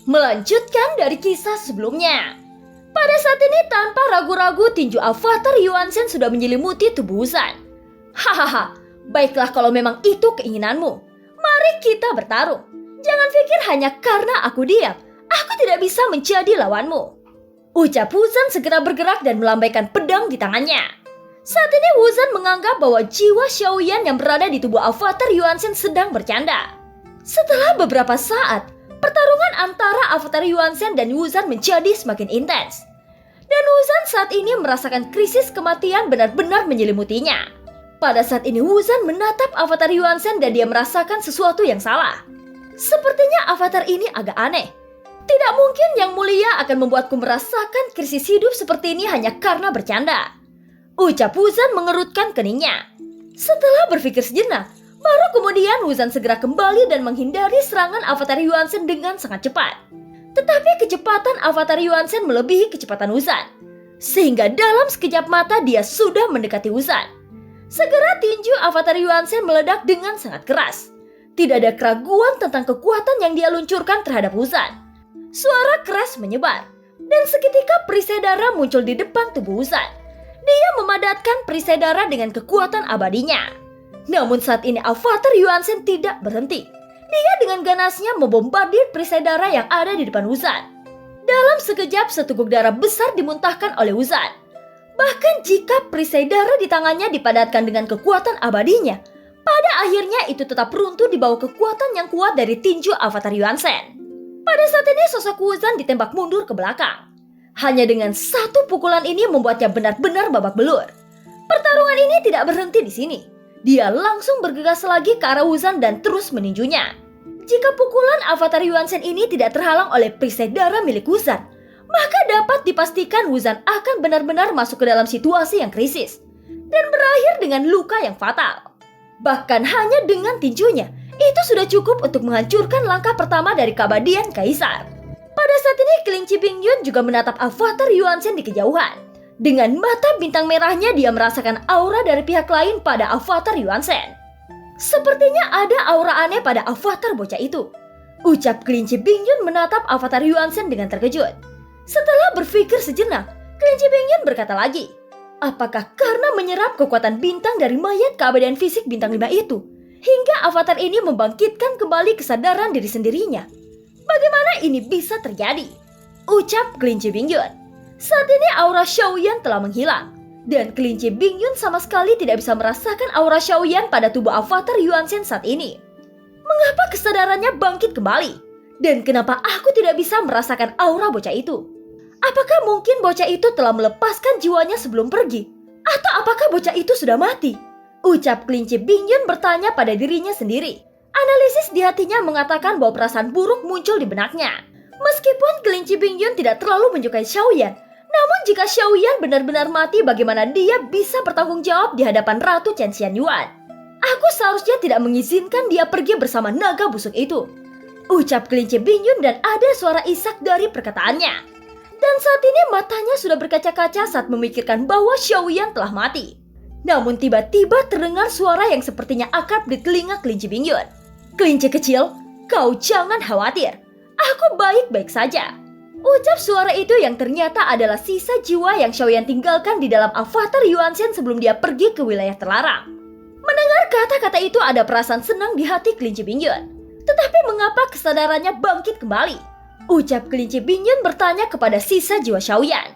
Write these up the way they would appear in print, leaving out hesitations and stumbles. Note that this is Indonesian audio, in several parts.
Melanjutkan dari kisah sebelumnya. Pada saat ini tanpa ragu-ragu tinju avatar Yuan Shen sudah menyelimuti tubuh Wuzan. Hahaha, baiklah kalau memang itu keinginanmu. Mari kita bertarung. Jangan pikir hanya karena aku diam, aku tidak bisa menjadi lawanmu. Ucap Wuzan segera bergerak dan melambaikan pedang di tangannya. Saat ini Wuzan menganggap bahwa jiwa Xiaoyan yang berada di tubuh avatar Yuan Shen sedang bercanda. Setelah beberapa saat, pertarungan antara avatar Yuan Shen dan Wuzan menjadi semakin intens. Dan Wuzan saat ini merasakan krisis kematian benar-benar menyelimutinya. Pada saat ini Wuzan menatap avatar Yuan Shen dan dia merasakan sesuatu yang salah. Sepertinya avatar ini agak aneh. Tidak mungkin Yang Mulia akan membuatku merasakan krisis hidup seperti ini hanya karena bercanda. Ucap Wuzan mengerutkan keningnya. Setelah berpikir sejenak, baru kemudian Wuzan segera kembali dan menghindari serangan avatar Yuan Shen dengan sangat cepat. Tetapi kecepatan avatar Yuan Shen melebihi kecepatan Wuzan. Sehingga dalam sekejap mata dia sudah mendekati Wuzan. Segera tinju avatar Yuan Shen meledak dengan sangat keras. Tidak ada keraguan tentang kekuatan yang dia luncurkan terhadap Wuzan. Suara keras menyebar, dan seketika perisai darah muncul di depan tubuh Wuzan. Dia memadatkan perisai darah dengan kekuatan abadinya. Namun saat ini avatar Yuan Shen tidak berhenti. Dia dengan ganasnya membombardir perisai darah yang ada di depan Wuzan. Dalam sekejap seteguk darah besar dimuntahkan oleh Wuzan. Bahkan jika perisai darah di tangannya dipadatkan dengan kekuatan abadinya, pada akhirnya itu tetap runtuh di bawah kekuatan yang kuat dari tinju avatar Yuan Shen. Pada saat ini sosok Wuzan ditembak mundur ke belakang. Hanya dengan satu pukulan ini membuatnya benar-benar babak belur. Pertarungan ini tidak berhenti di sini. Dia langsung bergegas lagi ke arah Wuzan dan terus meninjunya. Jika pukulan avatar Yuan Shen ini tidak terhalang oleh perisai darah milik Wuzan, maka dapat dipastikan Wuzan akan benar-benar masuk ke dalam situasi yang krisis dan berakhir dengan luka yang fatal. Bahkan hanya dengan tinjunya, itu sudah cukup untuk menghancurkan langkah pertama dari keabadian Kaisar. Pada saat ini kelinci Bingyun juga menatap avatar Yuan Shen di kejauhan. Dengan mata bintang merahnya dia merasakan aura dari pihak lain pada avatar Yuan Shen. Sepertinya ada aura aneh pada avatar bocah itu. Ucap kelinci Bingyun menatap avatar Yuan Shen dengan terkejut. Setelah berpikir sejenak, kelinci Bingyun berkata lagi, apakah karena menyerap kekuatan bintang dari mayat keabadian fisik bintang 5 itu, hingga avatar ini membangkitkan kembali kesadaran diri sendirinya? Bagaimana ini bisa terjadi? Ucap kelinci Bingyun. Saat ini aura Xiaoyan telah menghilang, dan kelinci Bingyun sama sekali tidak bisa merasakan aura Xiaoyan pada tubuh avatar Yuan Shen saat ini. Mengapa kesadarannya bangkit kembali? Dan kenapa aku tidak bisa merasakan aura bocah itu? Apakah mungkin bocah itu telah melepaskan jiwanya sebelum pergi? Atau apakah bocah itu sudah mati? Ucap kelinci Bingyun bertanya pada dirinya sendiri. Analisis di hatinya mengatakan bahwa perasaan buruk muncul di benaknya. Meskipun kelinci Bingyun tidak terlalu menyukai Xiaoyan, namun jika Xiaoyan benar-benar mati, bagaimana dia bisa bertanggung jawab di hadapan Ratu Chen Xianyuan? Aku seharusnya tidak mengizinkan dia pergi bersama naga busuk itu. Ucap kelinci Bingyun dan ada suara isak dari perkataannya. Dan saat ini matanya sudah berkaca-kaca saat memikirkan bahwa Xiaoyan telah mati. Namun tiba-tiba terdengar suara yang sepertinya akrab di telinga kelinci Bingyun. Kelinci kecil, kau jangan khawatir. Aku baik-baik saja. Ucap suara itu yang ternyata adalah sisa jiwa yang Xiaoyan tinggalkan di dalam avatar Yuan Shen sebelum dia pergi ke wilayah terlarang. Mendengar kata-kata itu ada perasaan senang di hati kelinci Bingyun. Tetapi mengapa kesadarannya bangkit kembali? Ucap kelinci Bingyun bertanya kepada sisa jiwa Xiaoyan.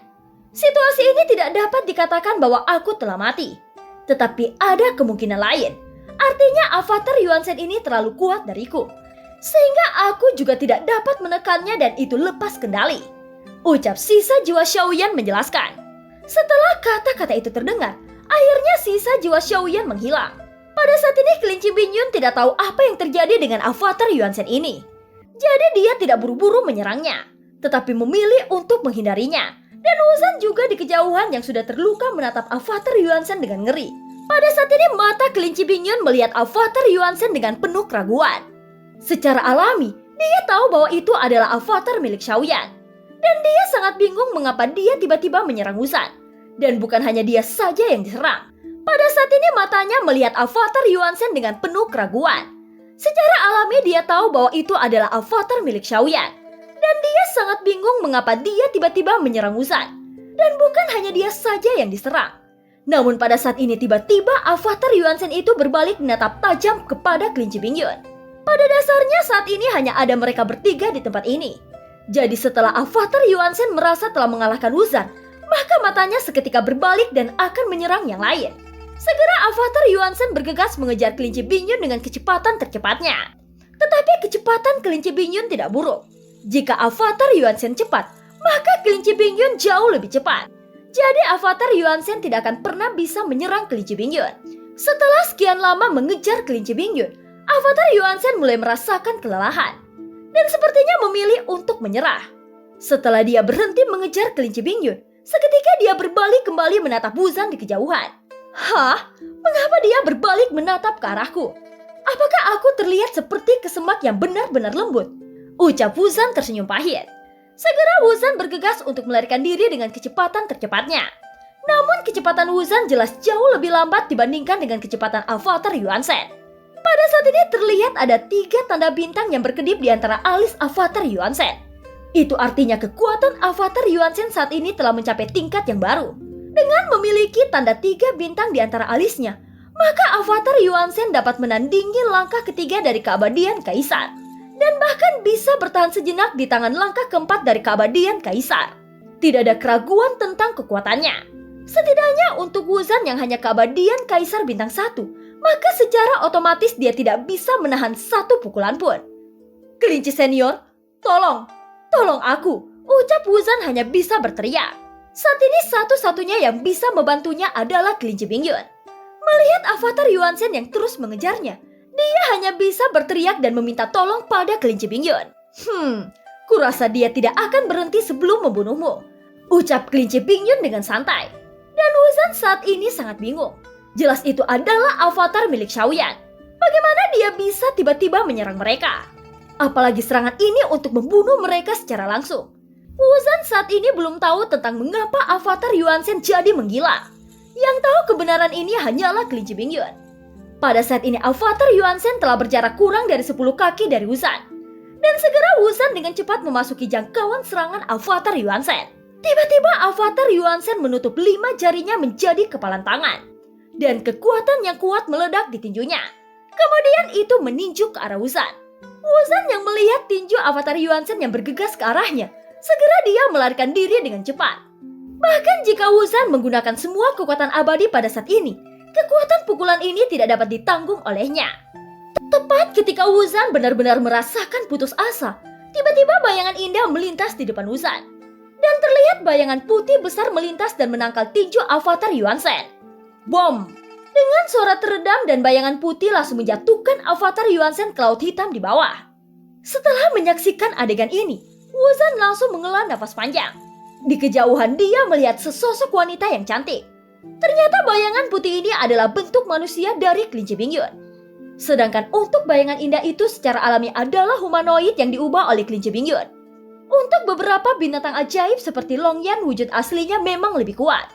Situasi ini tidak dapat dikatakan bahwa aku telah mati. Tetapi ada kemungkinan lain. Artinya avatar Yuan Shen ini terlalu kuat dariku. Sehingga aku juga tidak dapat menekannya dan itu lepas kendali. Ucap sisa jiwa Xiaoyan menjelaskan. Setelah kata-kata itu terdengar, akhirnya sisa jiwa Xiaoyan menghilang. Pada saat ini kelinci Bingyun tidak tahu apa yang terjadi dengan avatar Yuan Shen ini. Jadi dia tidak buru-buru menyerangnya, tetapi memilih untuk menghindarinya. Dan Wuzan juga di kejauhan yang sudah terluka menatap avatar Yuan Shen dengan ngeri. Pada saat ini mata kelinci Bingyun melihat avatar Yuan Shen dengan penuh keraguan. Secara alami, dia tahu bahwa itu adalah avatar milik Xiaoyan. Dan dia sangat bingung mengapa dia tiba-tiba menyerang Wuzan. Dan bukan hanya dia saja yang diserang. Pada saat ini matanya melihat avatar Yuan Shen dengan penuh keraguan. Secara alami dia tahu bahwa itu adalah avatar milik Xiaoyan. Dan dia sangat bingung mengapa dia tiba-tiba menyerang Wuzan. Dan bukan hanya dia saja yang diserang. Namun pada saat ini tiba-tiba avatar Yuan Shen itu berbalik menatap tajam kepada kelinci Bingyun. Pada dasarnya saat ini hanya ada mereka bertiga di tempat ini. Jadi setelah avatar Yuan Shen merasa telah mengalahkan Wuzan, maka matanya seketika berbalik dan akan menyerang yang lain. Segera avatar Yuan Shen bergegas mengejar kelinci Bingyun dengan kecepatan tercepatnya. Tetapi kecepatan kelinci Bingyun tidak buruk. Jika avatar Yuan Shen cepat, maka kelinci Bingyun jauh lebih cepat. Jadi avatar Yuan Shen tidak akan pernah bisa menyerang kelinci Bingyun. Setelah sekian lama mengejar kelinci Bingyun, avatar Yuan Shen mulai merasakan kelelahan. Dan sepertinya memilih untuk menyerah. Setelah dia berhenti mengejar kelinci Bingyun, seketika dia berbalik kembali menatap Wuzan di kejauhan. Hah? Mengapa dia berbalik menatap ke arahku? Apakah aku terlihat seperti kesemak yang benar-benar lembut? Ucap Wuzan tersenyum pahit. Segera Wuzan bergegas untuk melarikan diri dengan kecepatan tercepatnya. Namun kecepatan Wuzan jelas jauh lebih lambat dibandingkan dengan kecepatan avatar Yuan Shen. Pada saat ini terlihat ada 3 tanda bintang yang berkedip di antara alis avatar Yuan Shen. Itu artinya kekuatan avatar Yuan Shen saat ini telah mencapai tingkat yang baru. Dengan memiliki tanda 3 bintang di antara alisnya, maka avatar Yuan Shen dapat menandingi langkah ketiga dari keabadian Kaisar. Dan bahkan bisa bertahan sejenak di tangan langkah keempat dari keabadian Kaisar. Tidak ada keraguan tentang kekuatannya. Setidaknya untuk Wuzan yang hanya keabadian Kaisar bintang 1, maka secara otomatis dia tidak bisa menahan satu pukulan pun. Kelinci senior, tolong aku, ucap Wuzan hanya bisa berteriak. Saat ini satu-satunya yang bisa membantunya adalah kelinci Bingyun. Melihat avatar Yuan Shen yang terus mengejarnya, dia hanya bisa berteriak dan meminta tolong pada kelinci Bingyun. Kurasa dia tidak akan berhenti sebelum membunuhmu, ucap kelinci Bingyun dengan santai. Dan Wuzan saat ini sangat bingung. Jelas itu adalah avatar milik Xiaoyan. Bagaimana dia bisa tiba-tiba menyerang mereka? Apalagi serangan ini untuk membunuh mereka secara langsung. Wuzan saat ini belum tahu tentang mengapa avatar Yuan Shen jadi menggila. Yang tahu kebenaran ini hanyalah kelinci Bingyun. Pada saat ini avatar Yuan Shen telah berjarak kurang dari 10 kaki dari Wuzan. Dan segera Wuzan dengan cepat memasuki jangkauan serangan avatar Yuan Shen. Tiba-tiba avatar Yuan Shen menutup 5 jarinya menjadi kepalan tangan. Dan kekuatan yang kuat meledak di tinjunya. Kemudian itu meninju ke arah Wuzan. Wuzan yang melihat tinju avatar Yuan Shen yang bergegas ke arahnya, segera dia melarikan diri dengan cepat. Bahkan jika Wuzan menggunakan semua kekuatan abadi pada saat ini, kekuatan pukulan ini tidak dapat ditanggung olehnya. Tepat ketika Wuzan benar-benar merasakan putus asa, tiba-tiba bayangan indah melintas di depan Wuzan. Dan terlihat bayangan putih besar melintas dan menangkal tinju avatar Yuan Shen. Bom! Dengan suara teredam dan bayangan putih langsung menjatuhkan avatar Yuan Shen ke laut hitam di bawah. Setelah menyaksikan adegan ini, Wuzan langsung menghela nafas panjang. Di kejauhan dia melihat sesosok wanita yang cantik. Ternyata bayangan putih ini adalah bentuk manusia dari kelinci Bingyun. Sedangkan untuk bayangan indah itu secara alami adalah humanoid yang diubah oleh kelinci Bingyun. Untuk beberapa binatang ajaib seperti Longyan, wujud aslinya memang lebih kuat.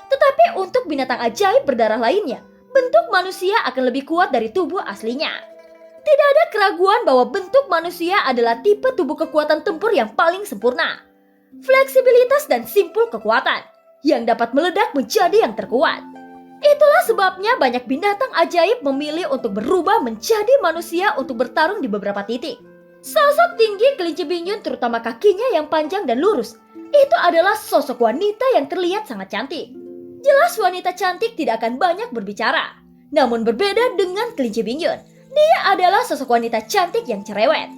Tetapi untuk binatang ajaib berdarah lainnya, bentuk manusia akan lebih kuat dari tubuh aslinya. Tidak ada keraguan bahwa bentuk manusia adalah tipe tubuh kekuatan tempur yang paling sempurna. Fleksibilitas dan simpul kekuatan yang dapat meledak menjadi yang terkuat. Itulah sebabnya banyak binatang ajaib memilih untuk berubah menjadi manusia untuk bertarung di beberapa titik. Sosok tinggi kelinci Bingyun terutama kakinya yang panjang dan lurus, itu adalah sosok wanita yang terlihat sangat cantik. Jelas wanita cantik tidak akan banyak berbicara. Namun berbeda dengan kelinci Bingyun, dia adalah sosok wanita cantik yang cerewet.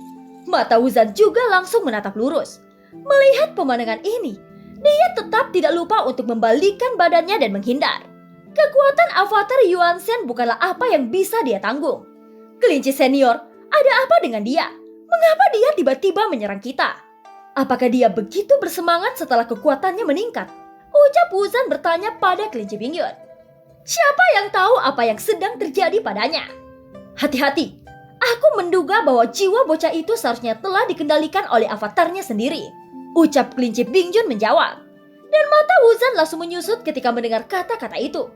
Mata Wuzan juga langsung menatap lurus. Melihat pemandangan ini, dia tetap tidak lupa untuk membalikkan badannya dan menghindar. Kekuatan avatar Yuan Shen bukanlah apa yang bisa dia tanggung. Kelinci senior, ada apa dengan dia? Mengapa dia tiba-tiba menyerang kita? Apakah dia begitu bersemangat setelah kekuatannya meningkat? Ucap Wuzan bertanya pada kelinci Bingyun. Siapa yang tahu apa yang sedang terjadi padanya? Hati-hati, aku menduga bahwa jiwa bocah itu seharusnya telah dikendalikan oleh avatarnya sendiri. Ucap kelinci Bingyun menjawab. Dan mata Wuzan langsung menyusut ketika mendengar kata-kata itu.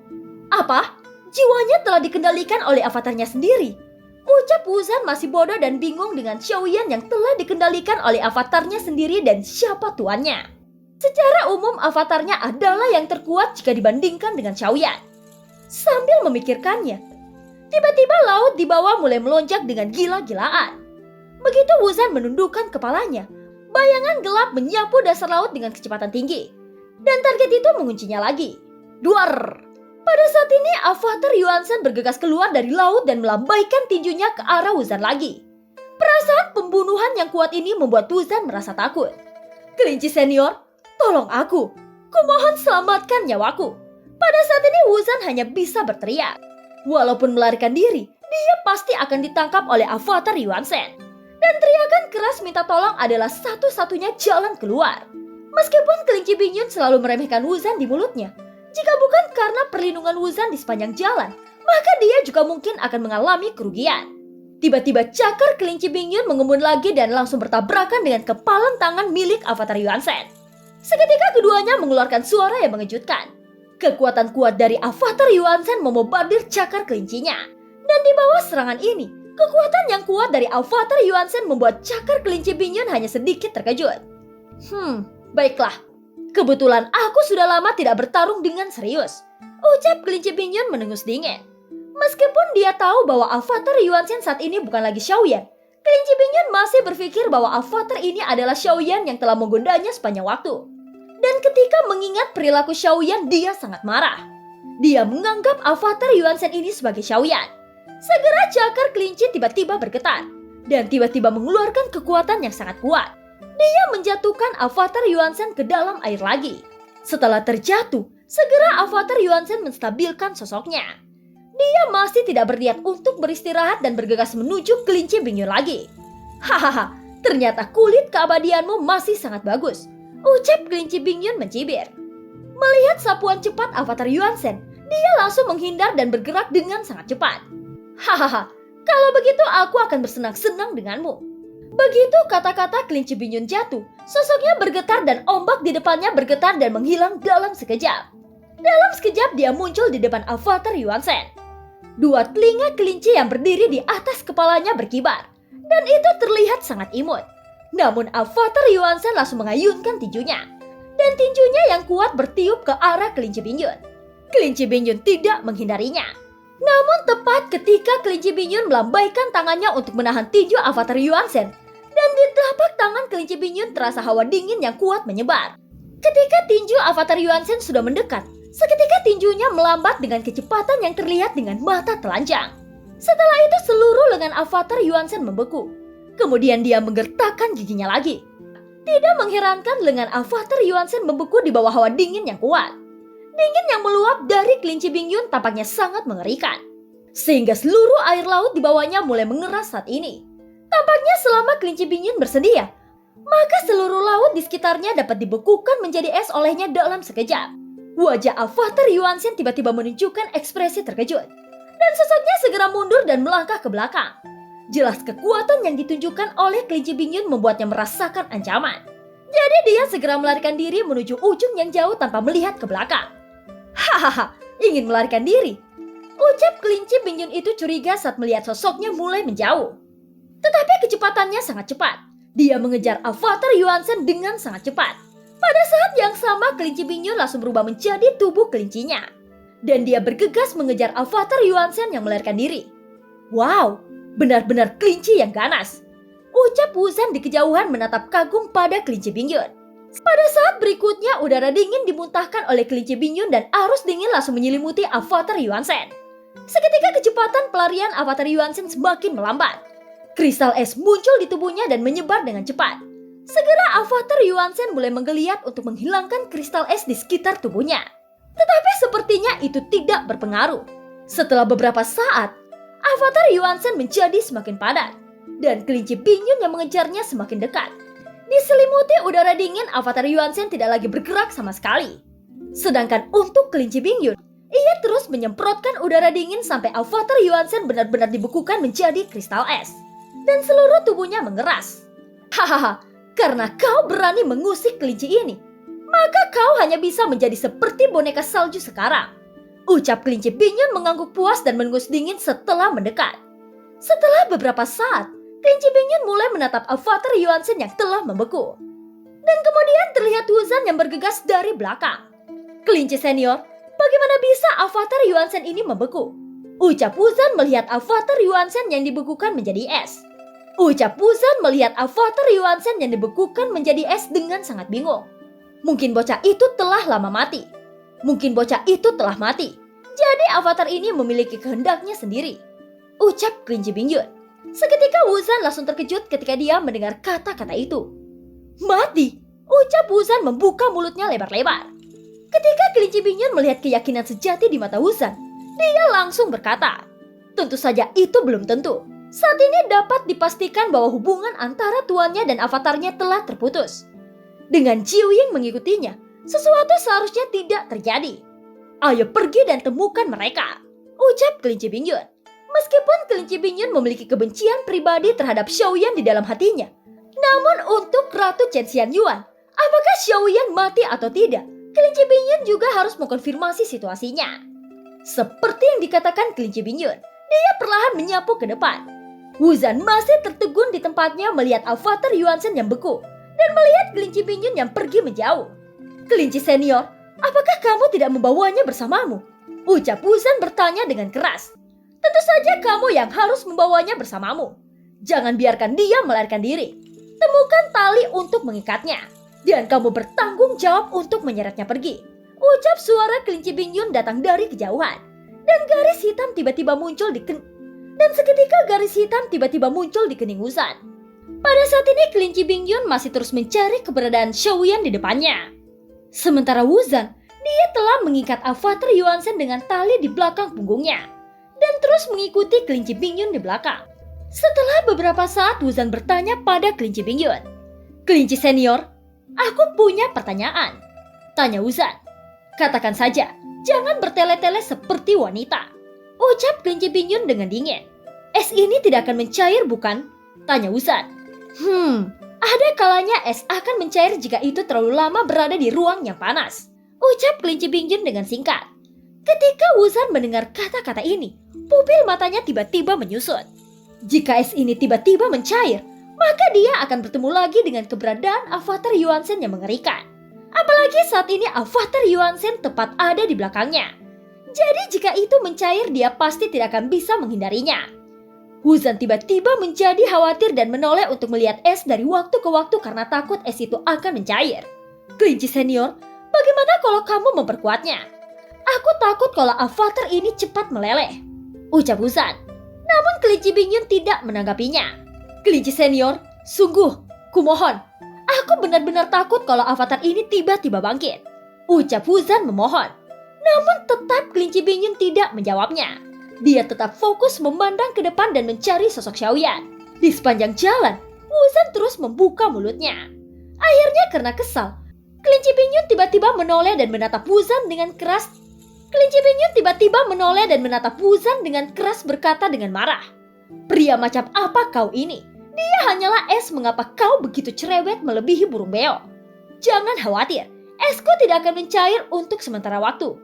Apa? Jiwanya telah dikendalikan oleh avatarnya sendiri? Ucap Wuzan masih bodoh dan bingung dengan Xiaoyan yang telah dikendalikan oleh avatarnya sendiri dan siapa tuannya. Secara umum avatarnya adalah yang terkuat jika dibandingkan dengan Xiaoyan. Sambil memikirkannya, tiba-tiba laut di bawah mulai melonjak dengan gila-gilaan. Begitu Wuzan menundukkan kepalanya, bayangan gelap menyapu dasar laut dengan kecepatan tinggi. Dan target itu menguncinya lagi. Duar! Pada saat ini avatar Yuan-sen bergegas keluar dari laut dan melambaikan tinjunya ke arah Wuzan lagi. Perasaan pembunuhan yang kuat ini membuat Wuzan merasa takut. Kelinci senior, tolong aku. Kumohon selamatkan nyawaku. Pada saat ini Wuzan hanya bisa berteriak. Walaupun melarikan diri, dia pasti akan ditangkap oleh avatar Yuan-sen. Dan teriakan keras minta tolong adalah satu-satunya jalan keluar. Meskipun kelinci Bingyun selalu meremehkan Wuzan di mulutnya, jika bukan karena perlindungan Wuzan di sepanjang jalan, maka dia juga mungkin akan mengalami kerugian. Tiba-tiba cakar kelinci Bingyun mengembun lagi dan langsung bertabrakan dengan kepalan tangan milik avatar Yuan-sen. Seketika keduanya mengeluarkan suara yang mengejutkan. Kekuatan kuat dari avatar Yuan-sen memombardir cakar kelincinya. Dan di bawah serangan ini, kekuatan yang kuat dari avatar Yuan-sen membuat cakar kelinci Bingyun hanya sedikit terkejut. Baiklah. Kebetulan aku sudah lama tidak bertarung dengan serius. Ucap kelinci Bingyun menengus dingin. Meskipun dia tahu bahwa avatar Yuan-sen saat ini bukan lagi Xiaoyan, kelinci Bingyun masih berpikir bahwa avatar ini adalah Xiaoyan yang telah menggodanya sepanjang waktu. Dan ketika mengingat perilaku Xiaoyan, dia sangat marah. Dia menganggap avatar Yuan-sen ini sebagai Xiaoyan. Segera cakar kelinci tiba-tiba bergetar dan tiba-tiba mengeluarkan kekuatan yang sangat kuat. Dia menjatuhkan avatar Yuan-sen ke dalam air lagi. Setelah terjatuh, segera avatar Yuan-sen menstabilkan sosoknya. Dia masih tidak berniat untuk beristirahat dan bergegas menuju kelinci Bingyun lagi. Hahaha, ternyata kulit keabadianmu masih sangat bagus. Ucap kelinci Bingyun mencibir. Melihat sapuan cepat avatar Yuan-sen, dia langsung menghindar dan bergerak dengan sangat cepat. Hahaha, kalau begitu aku akan bersenang-senang denganmu. Begitu kata-kata kelinci Bingyun jatuh, sosoknya bergetar dan ombak di depannya bergetar dan menghilang dalam sekejap. Dalam sekejap dia muncul di depan avatar Yuan-sen. Dua telinga kelinci yang berdiri di atas kepalanya berkibar, dan itu terlihat sangat imut. Namun avatar Yuan-sen langsung mengayunkan tinjunya, dan tinjunya yang kuat bertiup ke arah kelinci Bingyun. Kelinci Bingyun tidak menghindarinya. Namun tepat ketika kelinci Bingyun melambaikan tangannya untuk menahan tinju avatar Yuan-sen, dan di telapak tangan kelinci Bingyun terasa hawa dingin yang kuat menyebar. Ketika tinju avatar Yuan-sen sudah mendekat, seketika tinjunya melambat dengan kecepatan yang terlihat dengan mata telanjang. Setelah itu seluruh lengan avatar Yuan-sen membeku. Kemudian dia menggertakkan giginya lagi. Tidak mengherankan lengan avatar Yuan-sen membeku di bawah hawa dingin yang kuat. Dingin yang meluap dari kelinci Bingyun tampaknya sangat mengerikan. Sehingga seluruh air laut di bawahnya mulai mengeras saat ini. Tampaknya selama kelinci Bingyun bersedia, maka seluruh laut di sekitarnya dapat dibekukan menjadi es olehnya dalam sekejap. Wajah avatar Yuan-sen tiba-tiba menunjukkan ekspresi terkejut. Dan sosoknya segera mundur dan melangkah ke belakang. Jelas kekuatan yang ditunjukkan oleh kelinci Bingyun membuatnya merasakan ancaman. Jadi dia segera melarikan diri menuju ujung yang jauh tanpa melihat ke belakang. Hahaha, ingin melarikan diri? Ucap kelinci Bingyun itu curiga saat melihat sosoknya mulai menjauh. Tetapi kecepatannya sangat cepat. Dia mengejar avatar Yuan-sen dengan sangat cepat. Pada saat yang sama kelinci Bingyun langsung berubah menjadi tubuh kelincinya. Dan dia bergegas mengejar avatar Yuan-sen yang melarikan diri. Wow, benar-benar kelinci yang ganas. Ucap Wuzan di kejauhan menatap kagum pada kelinci Bingyun. Pada saat berikutnya udara dingin dimuntahkan oleh kelinci Bingyun dan arus dingin langsung menyelimuti avatar Yuan-sen. Seketika kecepatan pelarian avatar Yuan-sen semakin melambat. Kristal es muncul di tubuhnya dan menyebar dengan cepat. Segera avatar Yuan-sen mulai menggeliat untuk menghilangkan kristal es di sekitar tubuhnya. Tetapi sepertinya itu tidak berpengaruh. Setelah beberapa saat, avatar Yuan-sen menjadi semakin padat. Dan kelinci Bingyun yang mengejarnya semakin dekat. Diselimuti udara dingin, avatar Yuan-sen tidak lagi bergerak sama sekali. Sedangkan untuk kelinci Bingyun, ia terus menyemprotkan udara dingin sampai avatar Yuan-sen benar-benar dibekukan menjadi kristal es. Dan seluruh tubuhnya mengeras. Hahaha, karena kau berani mengusik kelinci ini, maka kau hanya bisa menjadi seperti boneka salju sekarang. Ucap kelinci Bingyun mengangguk puas dan menengus dingin setelah mendekat. Setelah beberapa saat, kelinci Bingyun mulai menatap avatar Yuansen yang telah membeku. Dan kemudian terlihat Wuzan yang bergegas dari belakang. Kelinci senior, bagaimana bisa avatar Yuansen ini membeku? Ucap Wuzan melihat avatar Yuansen yang dibekukan menjadi es. Ucap Wuzan melihat avatar Yuansen yang dibekukan menjadi es dengan sangat bingung. Mungkin bocah itu telah lama mati. Mungkin bocah itu telah mati. Jadi avatar ini memiliki kehendaknya sendiri. Ucap kelinci Bingyun. Seketika Wuzan langsung terkejut ketika dia mendengar kata-kata itu. Mati! Ucap Wuzan membuka mulutnya lebar-lebar. Ketika kelinci Bingyun melihat keyakinan sejati di mata Wuzan, dia langsung berkata, tentu saja itu belum tentu. Saat ini dapat dipastikan bahwa hubungan antara tuannya dan avatarnya telah terputus. Dengan Jiu Ying mengikutinya, sesuatu seharusnya tidak terjadi. Ayo pergi dan temukan mereka, ucap kelinci Bingyun. Meskipun kelinci Bingyun memiliki kebencian pribadi terhadap Xiaoyan di dalam hatinya, namun untuk Ratu Chen Xianyuan, apakah Xiaoyan mati atau tidak, kelinci Bingyun juga harus mengkonfirmasi situasinya. Seperti yang dikatakan kelinci Bingyun, dia perlahan menyapu ke depan. Wuzan masih tertegun di tempatnya melihat avatar Yuansen yang beku dan melihat kelinci Bingyun yang pergi menjauh. Kelinci senior, apakah kamu tidak membawanya bersamamu? Ucap Wuzan bertanya dengan keras. Tentu saja kamu yang harus membawanya bersamamu. Jangan biarkan dia melarikan diri. Temukan tali untuk mengikatnya. Dan kamu bertanggung jawab untuk menyeretnya pergi. Ucap suara kelinci Bingyun datang dari kejauhan. Dan garis hitam tiba-tiba muncul di seketika garis hitam tiba-tiba muncul di kening Wuzan. Pada saat ini kelinci Bingyun masih terus mencari keberadaan Xiaoyan di depannya. Sementara Wuzan, dia telah mengikat avatar Yuansen dengan tali di belakang punggungnya. Dan terus mengikuti kelinci Bingyun di belakang. Setelah beberapa saat Wuzan bertanya pada kelinci Bingyun. Kelinci senior, aku punya pertanyaan. Tanya Wuzan. Katakan saja, jangan bertele-tele seperti wanita. Ucap kelinci Bingyun dengan dingin. Es ini tidak akan mencair bukan? Tanya Wuzan. Ada kalanya es akan mencair jika itu terlalu lama berada di ruang yang panas. Ucap kelinci Bingyun dengan singkat. Ketika Wuzan mendengar kata-kata ini, pupil matanya tiba-tiba menyusut. Jika es ini tiba-tiba mencair, maka dia akan bertemu lagi dengan keberadaan avatar Yuansen yang mengerikan. Apalagi saat ini avatar Yuansen tepat ada di belakangnya. Jadi jika itu mencair, dia pasti tidak akan bisa menghindarinya. Wuzan tiba-tiba menjadi khawatir dan menoleh untuk melihat es dari waktu ke waktu karena takut es itu akan mencair. Kelinci senior, bagaimana kalau kamu memperkuatnya? Aku takut kalau avatar ini cepat meleleh, ucap Wuzan. Namun kelinci Bingyun tidak menanggapinya. Kelinci senior, sungguh, kumohon. Aku benar-benar takut kalau avatar ini tiba-tiba bangkit, ucap Wuzan memohon. Namun tetap kelinci Bingyun tidak menjawabnya. Dia tetap fokus memandang ke depan dan mencari sosok Xiaoyan. Di sepanjang jalan, Wuzan terus membuka mulutnya. Akhirnya karena kesal, kelinci Bingyun tiba-tiba menoleh dan menatap Wuzan dengan keras. Kelinci Bingyun tiba-tiba menoleh dan menatap Wuzan dengan keras berkata dengan marah. Pria macam apa kau ini? Dia hanyalah es, mengapa kau begitu cerewet melebihi burung beo? Jangan khawatir, esku tidak akan mencair untuk sementara waktu.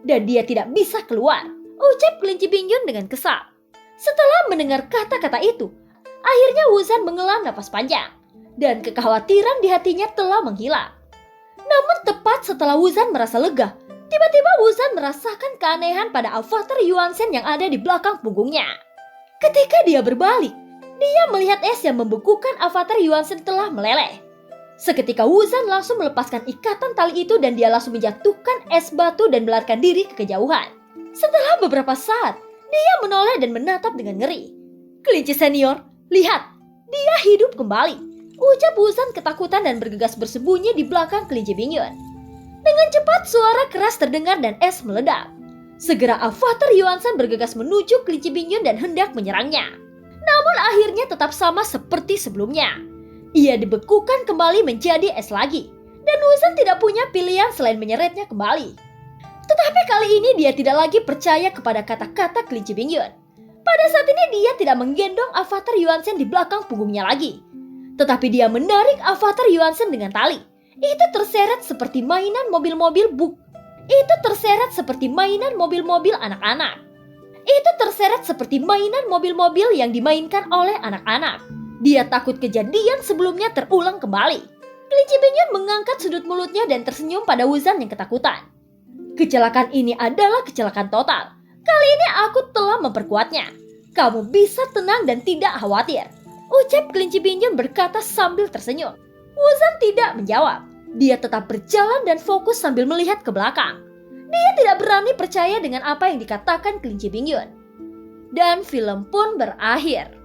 Dan dia tidak bisa keluar, ucap kelinci Bingyun dengan kesal. Setelah mendengar kata-kata itu, akhirnya Wuzan menghela napas panjang. Dan kekhawatiran di hatinya telah menghilang. Namun tepat setelah Wuzan merasa lega, tiba-tiba Wuzan merasakan keanehan pada avatar Yuansen yang ada di belakang punggungnya. Ketika dia berbalik, dia melihat es yang membekukan avatar Yuansen telah meleleh. Seketika Wuzan langsung melepaskan ikatan tali itu dan dia langsung menjatuhkan es batu dan melarikan diri ke kejauhan. Setelah beberapa saat, dia menoleh dan menatap dengan ngeri. Kelinci senior, lihat, dia hidup kembali, ucap Wuzan ketakutan dan bergegas bersembunyi di belakang kelinci Bingyun. Dengan cepat suara keras terdengar dan es meledak. Segera avatar Yuansen bergegas menuju kelinci Bingyun dan hendak menyerangnya. Namun akhirnya tetap sama seperti sebelumnya. Ia dibekukan kembali menjadi es lagi. Dan Wuzan tidak punya pilihan selain menyeretnya kembali. Tetapi kali ini dia tidak lagi percaya kepada kata-kata kelinci Bingyun. Pada saat ini dia tidak menggendong avatar Yuansen di belakang punggungnya lagi. Tetapi dia menarik avatar Yuansen dengan tali. Itu terseret seperti mainan mobil-mobil anak-anak. Itu terseret seperti mainan mobil-mobil yang dimainkan oleh anak-anak. Dia takut kejadian sebelumnya terulang kembali. Kelinci Bingyun mengangkat sudut mulutnya dan tersenyum pada Wuzan yang ketakutan. Kecelakaan ini adalah kecelakaan total. Kali ini aku telah memperkuatnya. Kamu bisa tenang dan tidak khawatir, ucap Kelinci Bingyun berkata sambil tersenyum. Wuzan tidak menjawab. Dia tetap berjalan dan fokus sambil melihat ke belakang. Dia tidak berani percaya dengan apa yang dikatakan Kelinci Bingyun. Dan film pun berakhir.